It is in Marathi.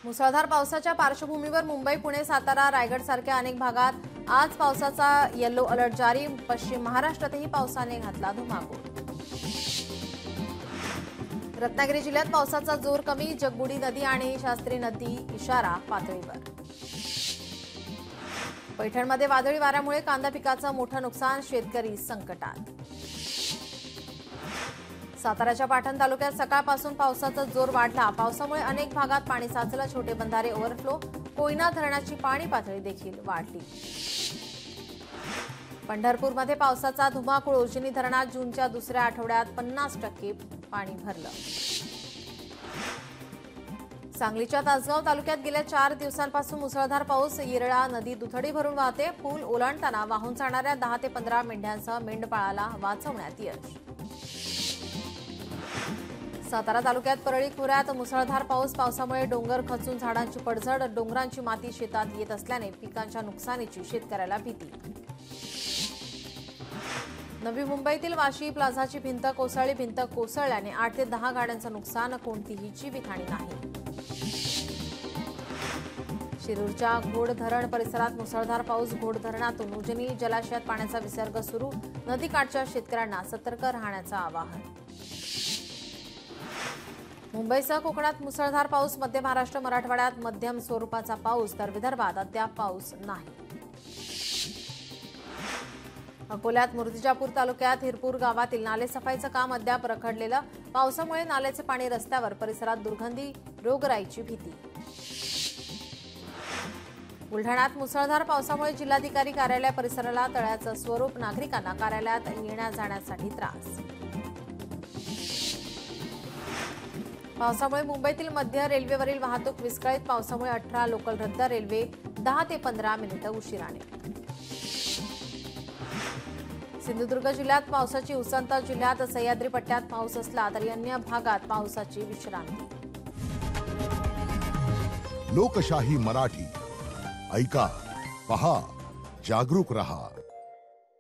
मुसळधार पावसाच्या पार्श्वभूमीवर मुंबई, पुणे, सातारा, रायगड सारख्या अनेक भागात आज पावसाचा येलो अलर्ट जारी। पश्चिम महाराष्ट्रातही पावसाने घातला धुमाकूळ। रत्नागिरी जिल्ह्यात पावसाचा जोर कमी, जगबुडी नदी आणि शास्त्री नदी इशारा पातळीवर। पैठणमध्ये वादळी वाऱ्यामुळे कांदा पिकाचं मोठं नुकसान, शेतकरी संकटात। साताऱ्याच्या पाटण तालुक्यात सकाळपासून पावसाचा जोर वाढला। पावसामुळे अनेक भागात पाणी साचलं, छोटे बंधारे ओव्हरफ्लो, कोयना धरणाची पाणी पातळी देखील वाढली। पंढरपूरमध्ये पावसाचा धुमाकूळ, उजनी धरणात जूनच्या दुसऱ्या आठवड्यात 50% पाणी भरलं। सांगलीच्या तासगाव तालुक्यात गेल्या 4 दिवसांपासून मुसळधार पाऊस, येरळा नदी दुथडी भरून वाहते। पूल ओलांडताना वाहून जाणाऱ्या 10 ते 15 मेंढ्यांसह मेंढपाळाला वाचवण्यात यश। सातारा तालुक्यात परळी खोऱ्यात मुसळधार पाऊस, पावसामुळे डोंगर खचून झाडांची पडझड, डोंगरांची माती शेतात येत असल्याने पिकांच्या नुकसानीची शेतकऱ्याला भीती। नवी मुंबईतील वाशी प्लाझाची भिंत कोसळली, भिंत कोसळल्याने 8 ते 10 गाड्यांचं नुकसान, कोणतीही जीवितहानी नाही। शिरूरच्या घोड धरण परिसरात मुसळधार पाऊस, घोड धरणातून उजनी जलाशयात पाण्याचा विसर्ग सुरू, नदीकाठच्या शेतकऱ्यांना सतर्क राहण्याचं आवाहन। मुंबईसह कोकणात मुसळधार पाऊस, मध्य महाराष्ट्र मराठवाड्यात मध्यम स्वरूपाचा पाऊस, तर विदर्भात अद्याप पाऊस नाही। अकोल्यात मूर्तिजापूर तालुक्यात हिरपूर गावातील नालेसफाईचं काम अद्याप रखडलेलं, पावसामुळे नाल्याचे पाणी रस्त्यावर, परिसरात दुर्गंधी, रोगराईची भीती। बुलढाण्यात मुसळधार पावसामुळे जिल्हाधिकारी कार्यालय परिसराला तळ्याचं स्वरूप, नागरिकांना कार्यालयात येण्या जाण्यासाठी त्रास। पावसामुळे मुंबईतील मध्य रेल्वेवरील वाहतूक विस्कळीत, पावसामुळे 18 लोकल रद्द, रेल्वे 10 ते 15 मिनिटं उशिराने। सिंधुदुर्ग जिल्ह्यात पावसाची उसंत, जिल्ह्यात सह्याद्री पट्ट्यात पाऊस असला तरी अन्य भागात पावसाची विश्रांती। लोकशाही मराठी ऐका, पहा, जागरूक रहा।